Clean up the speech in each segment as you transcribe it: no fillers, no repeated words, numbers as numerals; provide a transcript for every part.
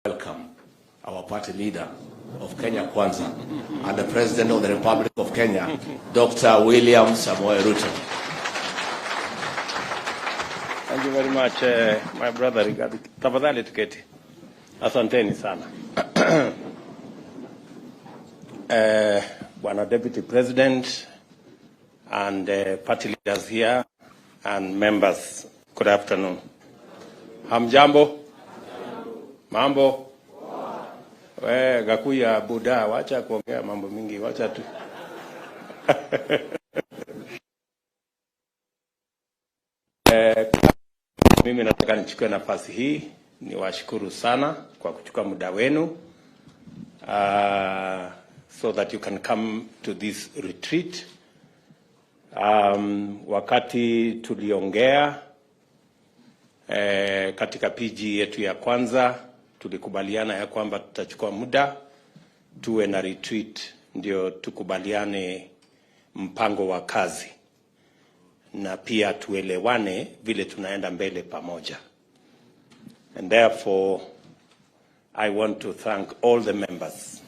welcome our party leader of Kenya Kwanza and the President of the Republic of Kenya, Dr. William Ruto. Thank you very much, my brother. Tafadhali tuketi. Asanteni sana. Bwana Deputy President and party leaders here and members, good afternoon. Hamjambo? Mambo? Gakuya Buddha, wacha kuongea mambo mingi, wacha tu. Mimi nataka nichukue nafasi hii niwashukuru sana kwa kuchukua muda wenu so that you can come to this retreat. Wakati tuliongea katika PG yetu ya kwanza tulikubaliana ya kwamba tutachukua muda tuwe na retreat ndio tukubaliane mpango wa kazi na pia tuelewane vile tunaenda mbele pamoja. And therefore I want to thank all the members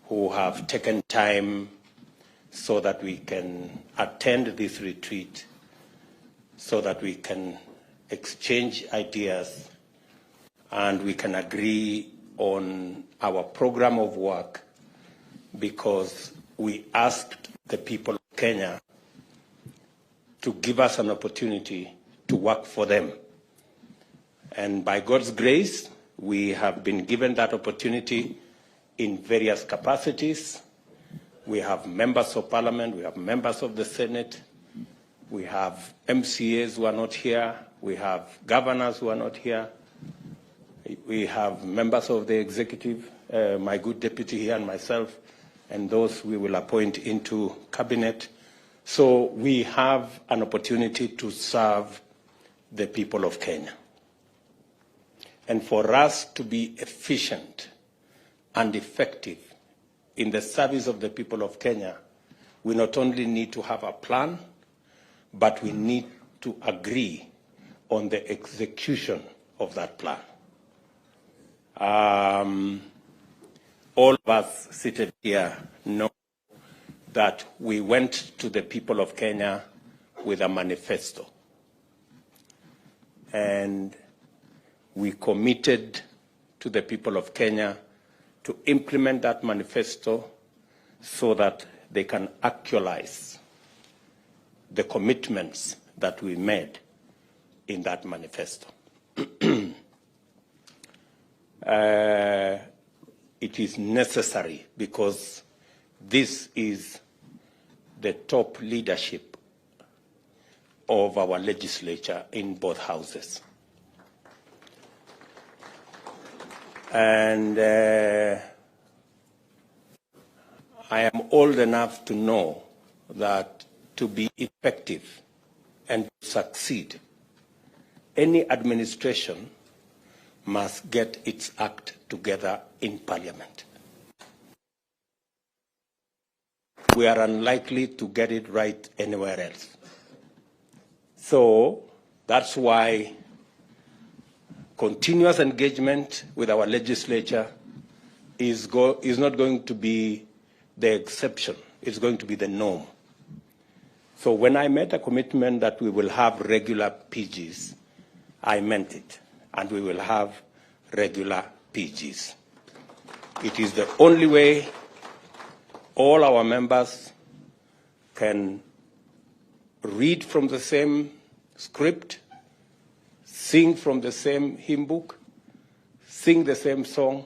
who have taken time so that we can attend this retreat, so that we can exchange ideas and we can agree on our program of work, because we asked the people of Kenya to give us an opportunity to work for them. And by God's grace, we have been given that opportunity in various capacities. We have members of parliament, we have members of the Senate, we have MCAs who are not here, we have governors who are not here, we have members of the executive, my good deputy here and myself, and those we will appoint into cabinet. So we have an opportunity to serve the people of Kenya. And for us to be efficient and effective in the service of the people of Kenya, we not only need to have a plan, but we need to agree on the execution of that plan. All of us seated here know that we went to the people of Kenya with a manifesto. And we committed to the people of Kenya to implement that manifesto so that they can actualize the commitments that we made in that manifesto. It is necessary because this is the top leadership of our legislature in both houses. And I am old enough to know that to be effective and succeed, any administration must get its act together in Parliament. We are unlikely to get it right anywhere else. So that's why continuous engagement with our legislature is not going to be the exception, it's going to be the norm. So when I made a commitment that we will have regular PGs, I meant it, and we will have regular PGs. It is the only way all our members can read from the same script, sing from the same hymn book, sing the same song,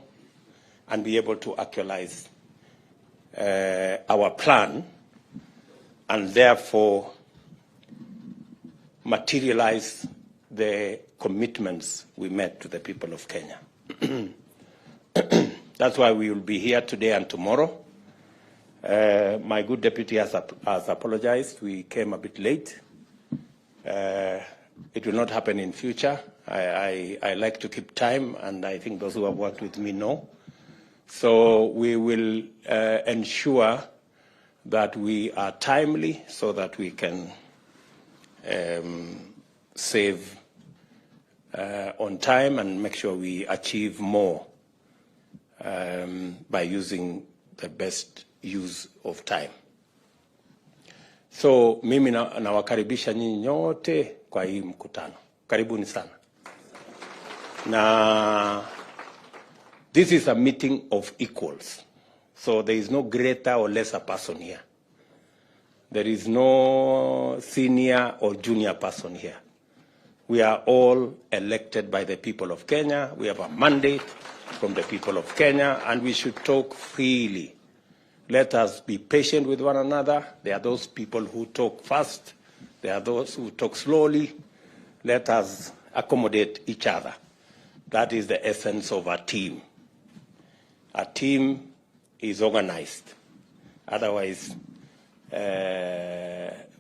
and be able to actualize our plan, and therefore materialize the commitments we made to the people of Kenya. That's why we will be here today and tomorrow. My good deputy has apologized. We came a bit late. It will not happen in future. I like to keep time, and I think those who have worked with me know. So we will ensure that we are timely so that we can save on time and make sure we achieve more by using the best use of time. So mimi nawakaribisha nyinyi nyote kwa hii mkutano. Karibuni sana. Na this is a meeting of equals. So there is no greater or lesser person here. There is no senior or junior person here. We are all elected by the people of Kenya. We have a mandate from the people of Kenya, and we should talk freely. Let us be patient with one another. There are those people who talk fast. There are those who talk slowly. Let us accommodate each other. That is the essence of a team. A team is organized. Otherwise,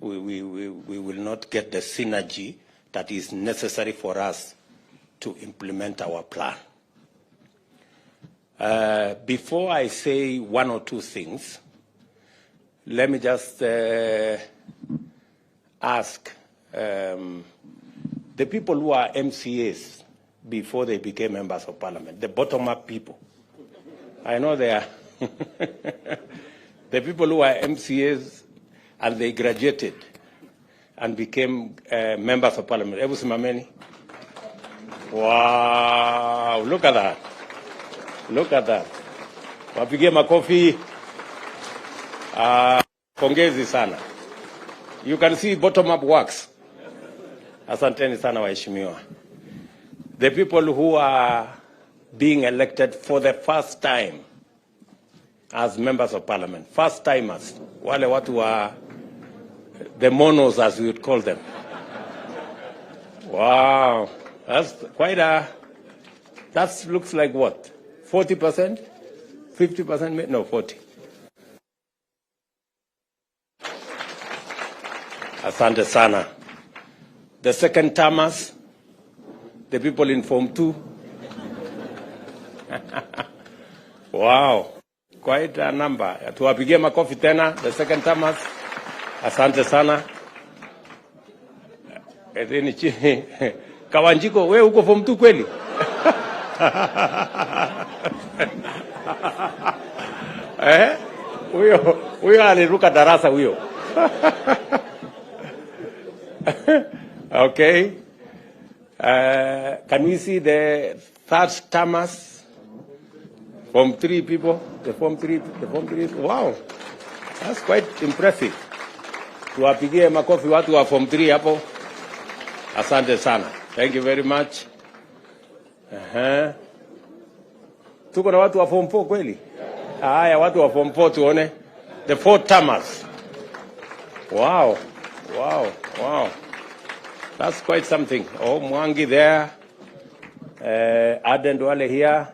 we will not get the synergy that is necessary for us to implement our plan. Before I say one or two things, let me just ask the people who are MCAs before they became members of parliament, the bottom-up people. I know they are. The people who are MCAs and they graduated and became members of parliament. Ebu simameni. Wow, look at that. Look at that. Wapigie makofi. Pongezi sana. You can see bottom-up works. Asanteni sana waheshimiwa. The people who are being elected for the first time as members of parliament, first timers, wale watu wa the monos as we would call them. Wow, that's quite a, that looks like what? 40%? 50%? No, 40. Asante sana. The second timers, the people in Form 2. Wow, quite a number. Tuwapigie makofi tena, the second timers. Asante sana. Edeni chini. Kawanjiko, wewe uko Form 2 kweli? Huyo aliruka darasa huyo. Okay. Can we see the third timers? Form 3 people, the Form 3. Wow, that's quite impressive. Tuwapigie makofi watu wa Form 3 hapo. Asante sana. Thank you very much. Tuko na watu wa Form 4 kweli? Haya, watu wa Form 4 tuone. The 4 timers. Wow. That's quite something. Oh, Mwangi there. Aden Duale here.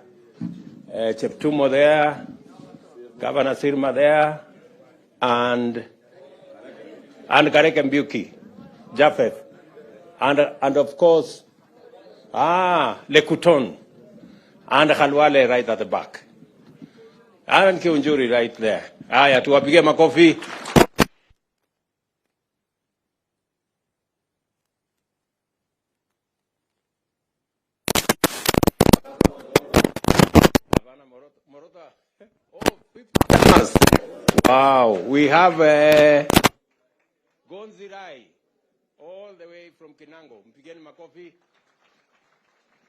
Cheptumo there. Governor Sirma there. And Kareke Mbuki. Japheth. And of course, Lekuton. And Khalwale right at the back. And Kiunjuri right there. Aya, tuwapige makofi. Wow, we have Gonzirai, all the way from Kinango. Mpigeni makofi.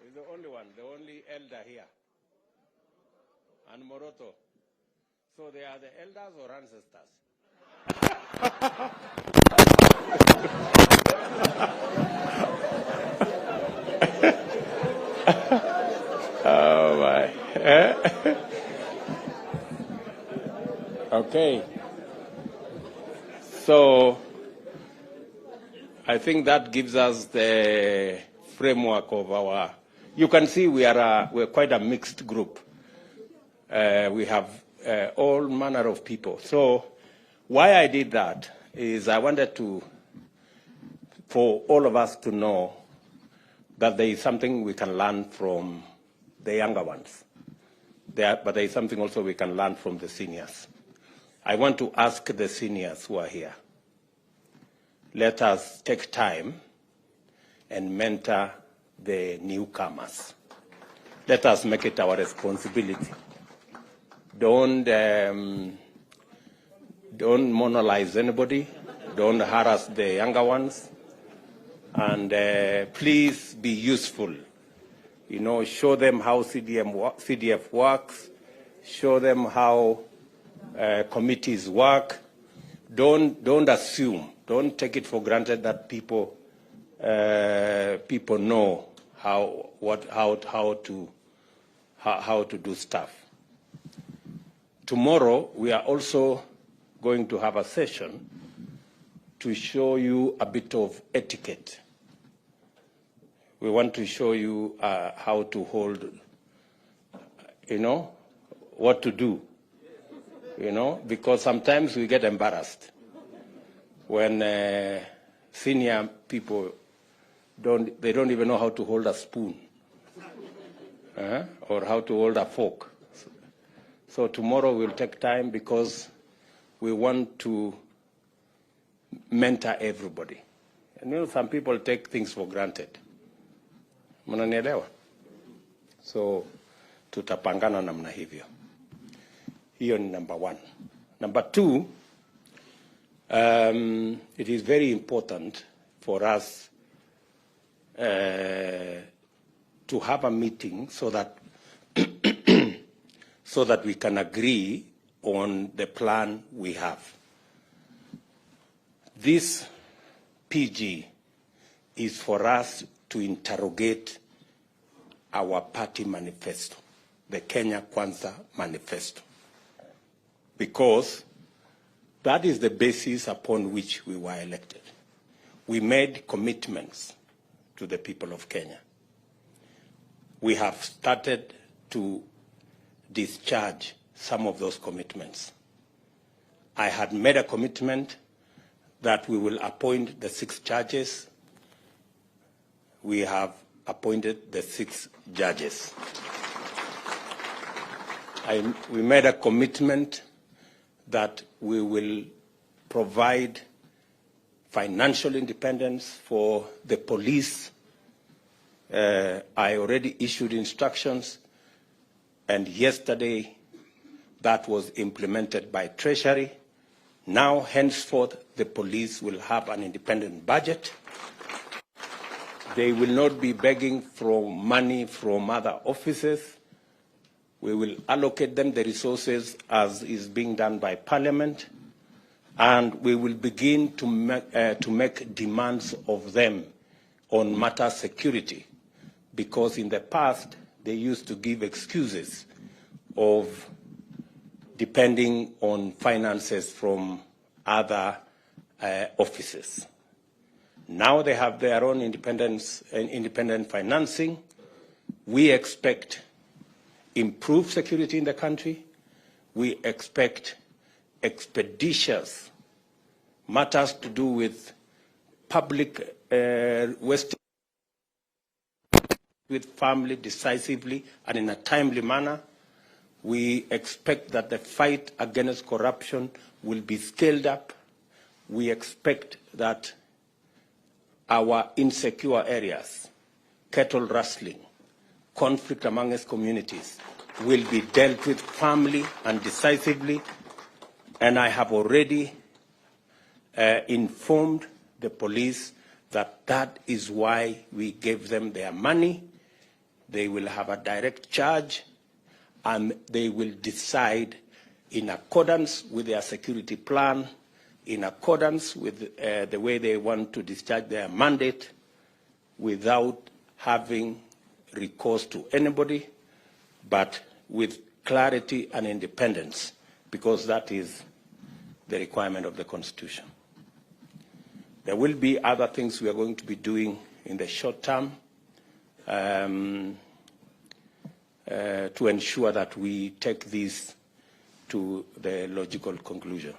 He's the only one, the only elder here. And Moroto. So they are the elders or ancestors? Oh my. Okay. So I think that gives us the framework of our, you can see we're quite a mixed group. We have all manner of people. So why I did that is I wanted for all of us to know that there is something we can learn from the younger ones. But there is something also we can learn from the seniors. I want to ask the seniors who are here, let us take time and mentor the newcomers. Let us make it our responsibility. Don't monolize anybody. Don't harass the younger ones. And please be useful. You know, show them how CDF works. Show them how committees work. Don't assume. Don't take it for granted that people know how to do stuff. Tomorrow we are also going to have a session to show you a bit of etiquette. We want to show you how to hold, what to do, because sometimes we get embarrassed when senior people don't even know how to hold a spoon or how to hold a fork. So tomorrow we'll take time because we want to mentor everybody. And some people take things for granted. Mnanielewa? So tutapangana namna hivyo. Hiyo ni number one. Number two, it is very important for us to have a meeting so that so that we can agree on the plan we have. This PG is for us to interrogate our party manifesto, the Kenya Kwanza manifesto, because that is the basis upon which we were elected. We made commitments to the people of Kenya. We have started to discharge some of those commitments. I had made a commitment that we will appoint the 6 judges. We have appointed the 6 judges. We made a commitment that we will provide financial independence for the police. I already issued instructions, and yesterday that was implemented by Treasury. Now, henceforth, the police will have an independent budget. They will not be begging for money from other offices. We will allocate them the resources as is being done by Parliament, and we will begin to make demands of them on matter security, because in the past they used to give excuses of depending on finances from other offices. Now they have their own independent financing. We expect improved security in the country. We expect expeditious matters to do with public waste with family decisively and in a timely manner. We expect that the fight against corruption will be scaled up. We expect that our insecure areas, cattle rustling, conflict amongst communities, will be dealt with firmly and decisively. And I have already informed the police that that is why we gave them their money. They will have a direct charge, and they will decide in accordance with their security plan, in accordance with the way they want to discharge their mandate, without having recourse to anybody, but with clarity and independence, because that is the requirement of the Constitution. There will be other things we are going to be doing in the short term to ensure that we take this to the logical conclusion.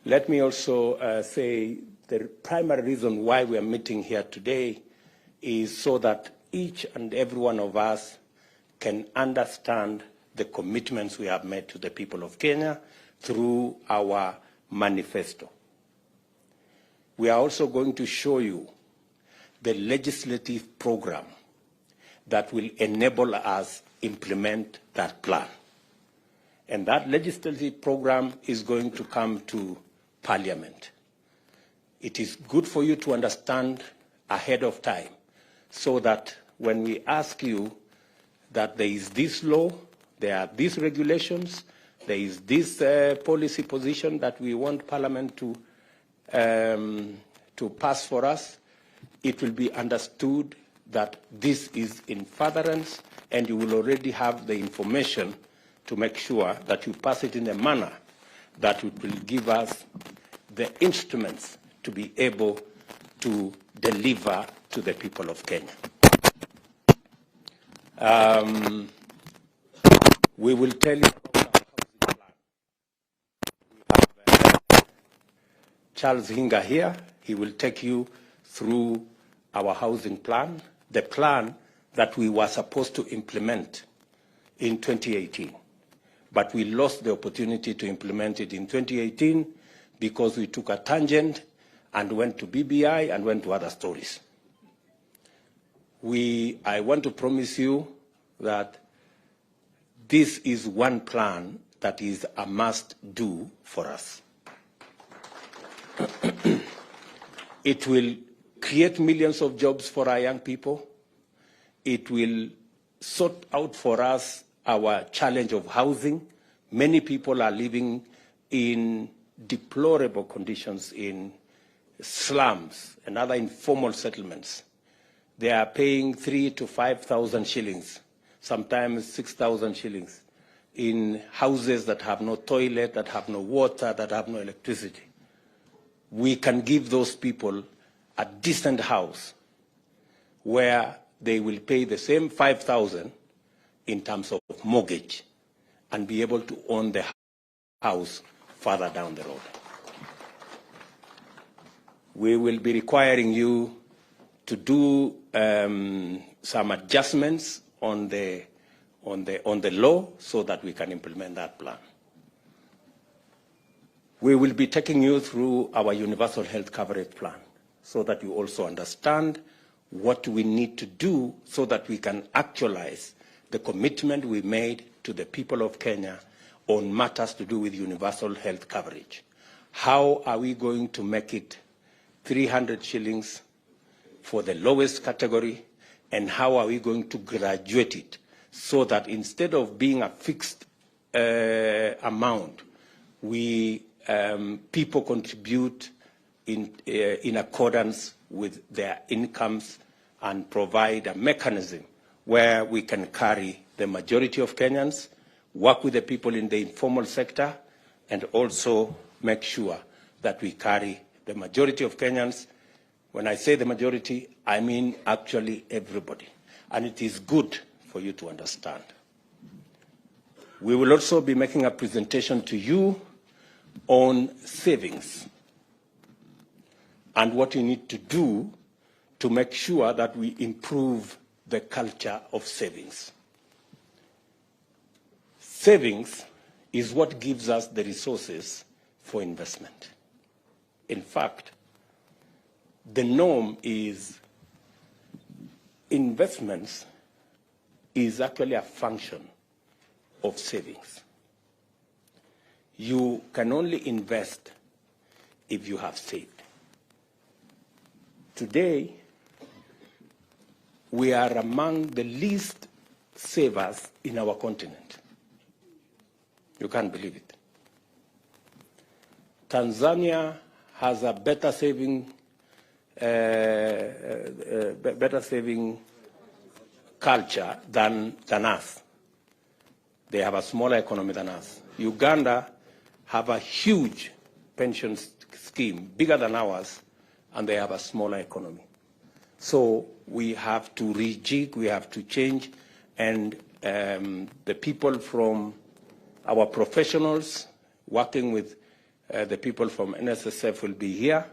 Let me also say the primary reason why we are meeting here today is so that each and every one of us can understand the commitments we have made to the people of Kenya through our manifesto. We are also going to show you the legislative program that will enable us implement that plan. And that legislative program is going to come to Parliament. It is good for you to understand ahead of time so that when we ask you that there is this law, there are these regulations, there is this policy position that we want Parliament to pass for us, it will be understood that this is in furtherance, and you will already have the information to make sure that you pass it in a manner that it will give us the instruments to be able to deliver to the people of Kenya. We will tell you about our housing plan. We have Charles Hinga here. He will take you through our housing plan, the plan that we were supposed to implement in 2018. But we lost the opportunity to implement it in 2018 because we took a tangent and went to BBI and went to other stories. I want to promise you that this is one plan that is a must-do for us. It will create millions of jobs for our young people. It will sort out for us our challenge of housing. Many people are living in deplorable conditions in slums and other informal settlements. They are paying 3,000 to 5,000 shillings, sometimes 6,000 shillings, in houses that have no toilet, that have no water, that have no electricity. We can give those people a decent house where they will pay the same 5,000 in terms of mortgage and be able to own the house further down the road. We will be requiring you to do some adjustments on the law so that we can implement that plan. We will be taking you through our universal health coverage plan so that you also understand what we need to do so that we can actualize the commitment we made to the people of Kenya on matters to do with universal health coverage. How are we going to make it 300 shillings for the lowest category, and how are we going to graduate it so that instead of being a fixed amount, people contribute in accordance with their incomes and provide a mechanism where we can carry the majority of Kenyans, work with the people in the informal sector, and also make sure that we carry the majority of Kenyans. When I say the majority, I mean actually everybody. And it is good for you to understand. We will also be making a presentation to you on savings and what you need to do to make sure that we improve the culture of savings. Savings is what gives us the resources for investment. In fact, the norm is investments is actually a function of savings. You can only invest if you have saved. Today, we are among the least savers in our continent. You can't believe it. Tanzania has a better saving culture than us. They have a smaller economy than us. Uganda have a huge pension scheme, bigger than ours, and they have a smaller economy. So we have to rejig, we have to change, and the people from our professionals working with the people from NSSF will be here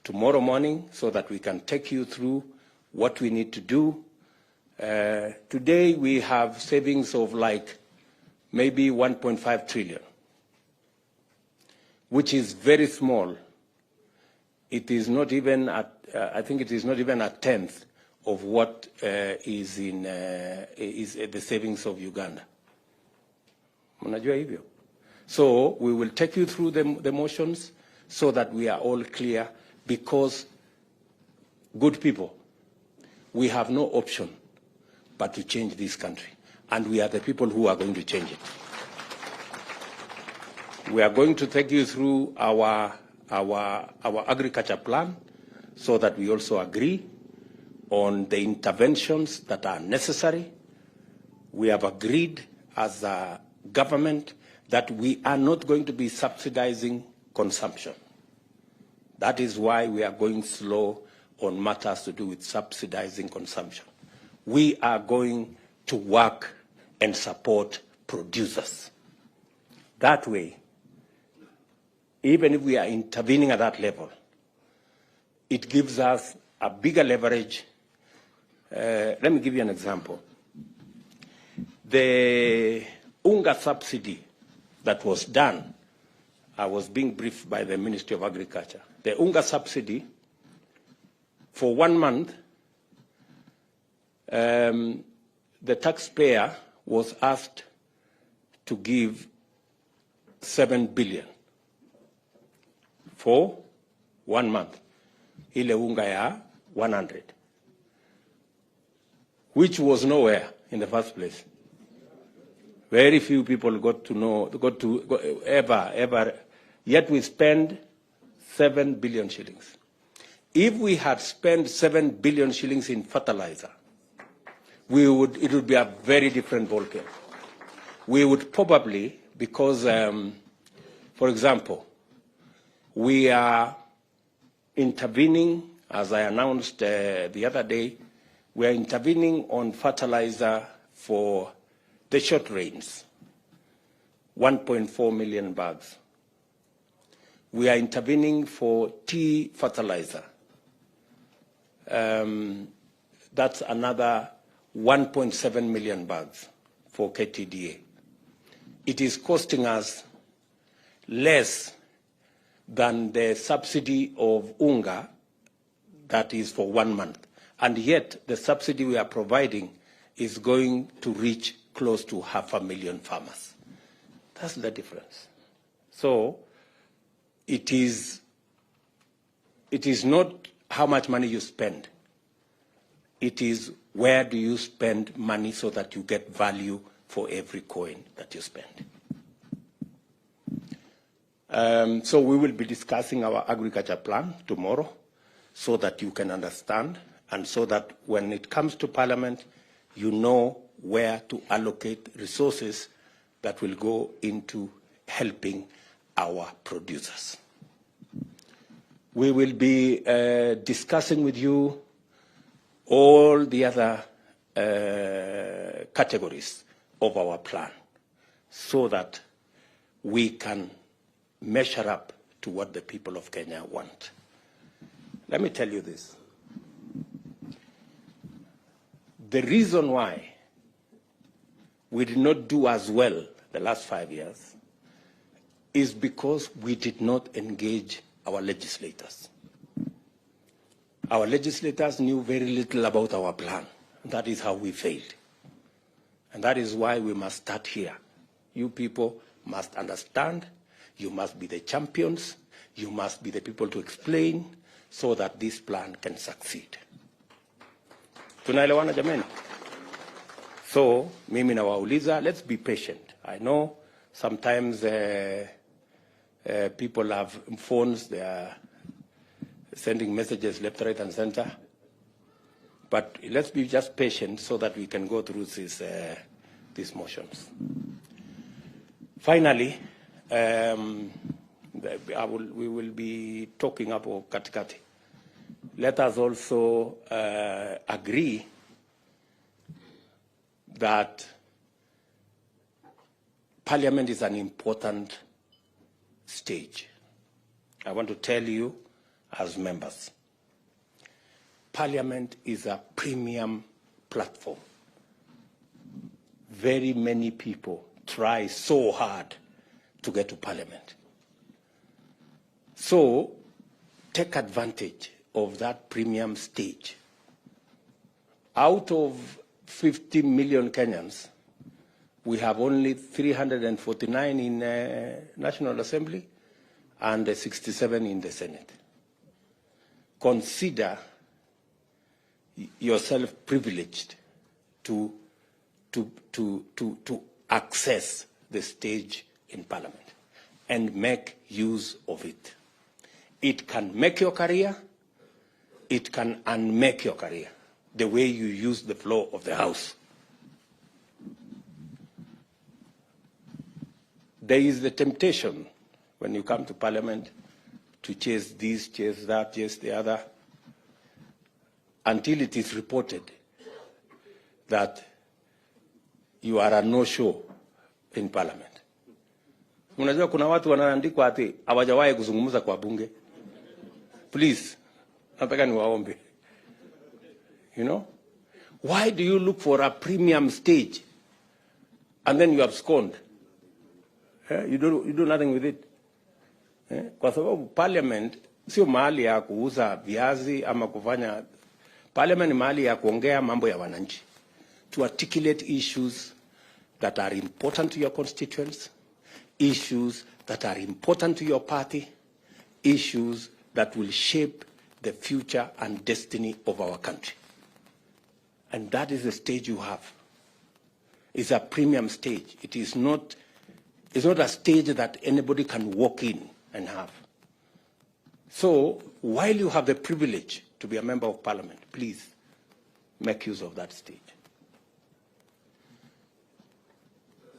tomorrow morning so that we can take you through what we need to do. Today we have savings of like maybe 1.5 trillion, which is very small. It is not even at I think it is not even a tenth of what is the savings of Uganda. Mnajua hivyo? So we will take you through the motions so that we are all clear, because, good people, we have no option but to change this country. And we are the people who are going to change it. We are going to take you through our agriculture plan so that we also agree on the interventions that are necessary. We have agreed as a government that we are not going to be subsidizing consumption. That is why we are going slow on matters to do with subsidizing consumption. We are going to work and support producers. That way, even if we are intervening at that level, it gives us a bigger leverage. Let me give you an example. The UNGA subsidy that was done, I was being briefed by the Ministry of Agriculture. The UNGA subsidy, for 1 month, the taxpayer was asked to give 7 billion for 1 month. Ile unga ya 100, which was nowhere in the first place. Very few people got to ever, yet we spend 7 billion shillings. If we had spent 7 billion shillings in fertilizer, it would be a very different ballgame. We would probably, because, for example, we are intervening, as I announced the other day, we are intervening on fertilizer for the short rains, 1.4 million bags. We are intervening for tea fertilizer. That's another 1.7 million bags for KTDA. It is costing us less than the subsidy of UNGA that is for 1 month. And yet the subsidy we are providing is going to reach close to 500,000 farmers. That's the difference. So it is not how much money you spend. It is where do you spend money so that you get value for every coin that you spend. So we will be discussing our agriculture plan tomorrow so that you can understand, and so that when it comes to Parliament, you know where to allocate resources that will go into helping our producers. We will be discussing with you all the other categories of our plan so that we can measure up to what the people of Kenya want. Let me tell you this. The reason why we did not do as well the last 5 years is because we did not engage our legislators. Our legislators knew very little about our plan. That is how we failed. And that is why we must start here. You people must understand. You must be the champions. You must be the people to explain so that this plan can succeed. Tunaelewana jameni? So, mimi nawauliza, let's be patient. I know sometimes people have phones, they are sending messages left, right, and center. But let's be just patient so that we can go through these motions. Finally, we will be talking about katikati. Let us also agree that Parliament is an important stage. I want to tell you as members, Parliament is a premium platform. Very many people try so hard to get to Parliament. So take advantage of that premium stage. Out of 50 million Kenyans, we have only 349 in National Assembly and 67 in the Senate. Consider yourself privileged to access the stage in Parliament and make use of it. It can make your career, it can unmake your career, the way you use the floor of the House. There is the temptation when you come to Parliament to chase this, chase that, chase the other, until it is reported that you are a no-show in Parliament. Unajua kuna watu wanaandikwa ati hawajawahi kuzungumza kwa bunge. Please, nataka niwaombe. You know? Why do you look for a premium stage and then you abscond? You do nothing with it. Kwa sababu Parliament sio mahali ya kuuza viazi ama kufanya. Parliament ni mahali ya kuongea mambo ya wananchi. To articulate issues that are important to your constituents, issues that are important to your party, issues that will shape the future and destiny of our country. And that is the stage you have. It's a premium stage. It's not a stage that anybody can walk in and have. So while you have the privilege to be a member of Parliament, please make use of that stage.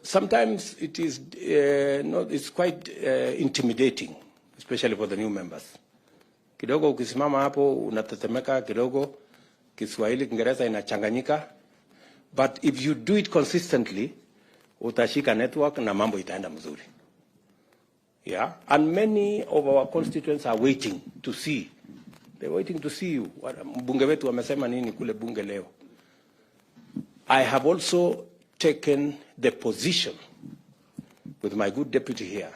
Sometimes it is it's quite intimidating, especially for the new members. Kidogo ukisimama hapo unatetemeka kidogo, Kiswahili Kiingereza inachanganyika, but if you do it consistently, utashika network na mambo itaenda mzuri. Yeah, and many of our constituents are waiting to see. They're waiting to see you. Mbunge wetu wamesema nini kule bunge leo. I have also taken the position with my good deputy here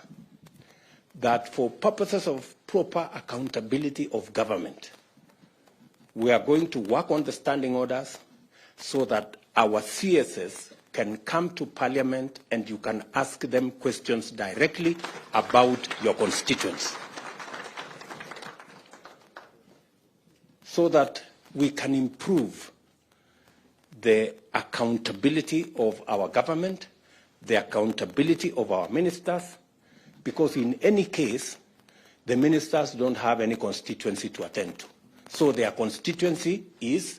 that for purposes of proper accountability of government, we are going to work on the standing orders so that our CSS can come to Parliament and you can ask them questions directly about your constituents, so that we can improve the accountability of our government, the accountability of our ministers, because in any case, the ministers don't have any constituency to attend to. So their constituency is.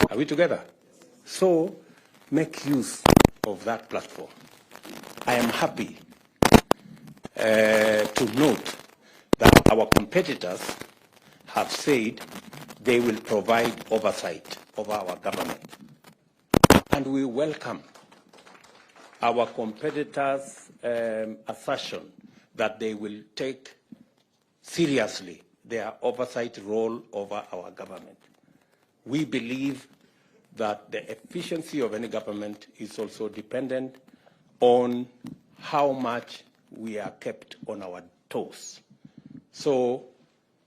Are we together? So make use of that platform. I am happy to note that our competitors have said they will provide oversight of our government. And we welcome our competitors' assertion that they will take seriously their oversight role over our government. We believe that the efficiency of any government is also dependent on how much we are kept on our toes. So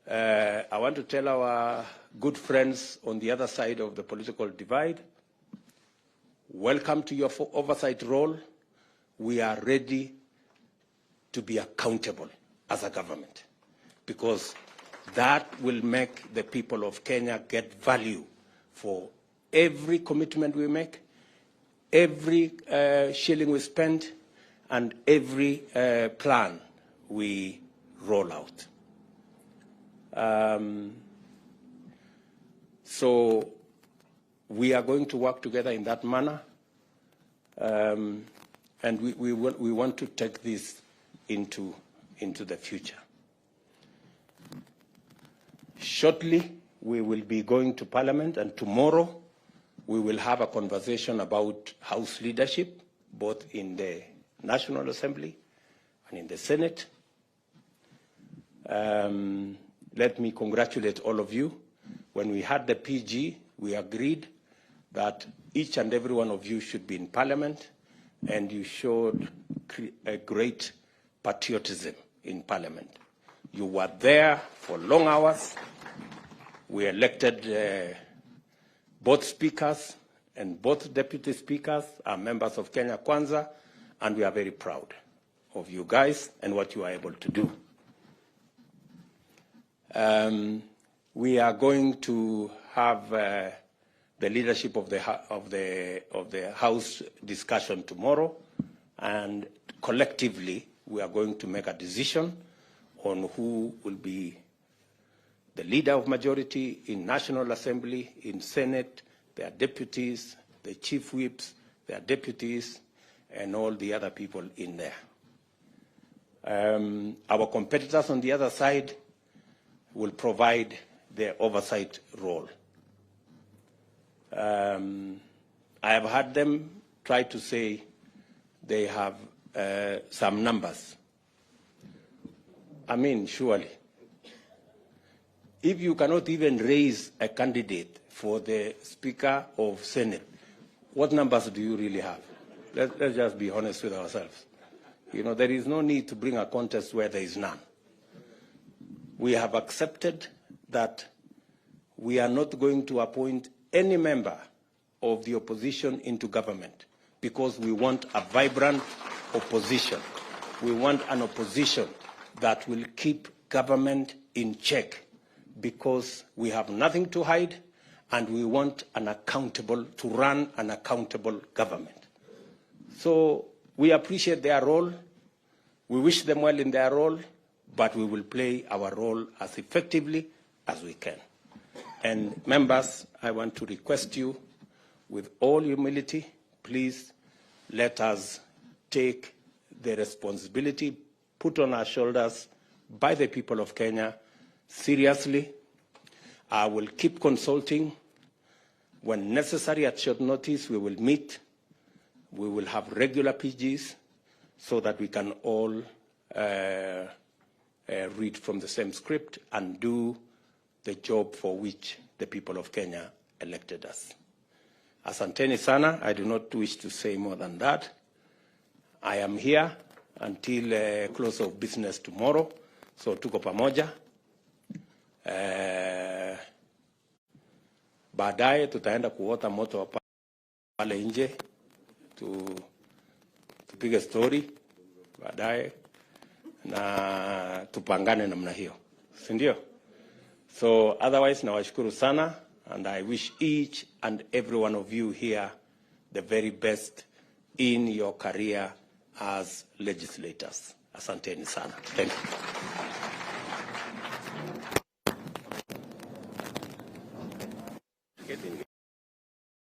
I want to tell our good friends on the other side of the political divide, welcome to your oversight role. We are ready to be accountable as a government, because that will make the people of Kenya get value for every commitment we make, every shilling we spend, and every plan we roll out. So we are going to work together in that manner, and we want to take this into the future. Shortly, we will be going to Parliament, and tomorrow we will have a conversation about House leadership, both in the National Assembly and in the Senate. Let me congratulate all of you. When we had the PG, we agreed that each and every one of you should be in Parliament, and you showed a great patriotism in Parliament. You were there for long hours. We elected both speakers, and both deputy speakers are members of Kenya Kwanza, and we are very proud of you guys and what you are able to do. We are going to have the leadership of the House discussion tomorrow, and collectively we are going to make a decision on who will be the leader of majority in National Assembly, in Senate, their deputies, the chief whips, their deputies, and all the other people in there. Our competitors on the other side will provide their oversight role. I have heard them try to say they have some numbers. I mean, surely, if you cannot even raise a candidate for the Speaker of Senate, what numbers do you really have? Let's just be honest with ourselves. You know, there is no need to bring a contest where there is none. We have accepted that we are not going to appoint any member of the opposition into government because we want a vibrant opposition. We want an opposition that will keep government in check because we have nothing to hide and we want to run an accountable government. So we appreciate their role. We wish them well in their role, but we will play our role as effectively as we can. And members, I want to request you, with all humility, please let us take the responsibility put on our shoulders by the people of Kenya seriously. I will keep consulting. When necessary, at short notice, we will meet. We will have regular PGs so that we can all read from the same script and do the job for which the people of Kenya elected us. Asanteni sana. I do not wish to say more than that. I am here until close of business tomorrow, so tuko pamoja. Baadaye tutaenda kuota moto pale nje, tupige story baadaye na tupangane namna hiyo, si ndio? So otherwise nawashukuru sana, and I wish each and every one of you here the very best in your career as legislators. Asanteni sana. Thank you.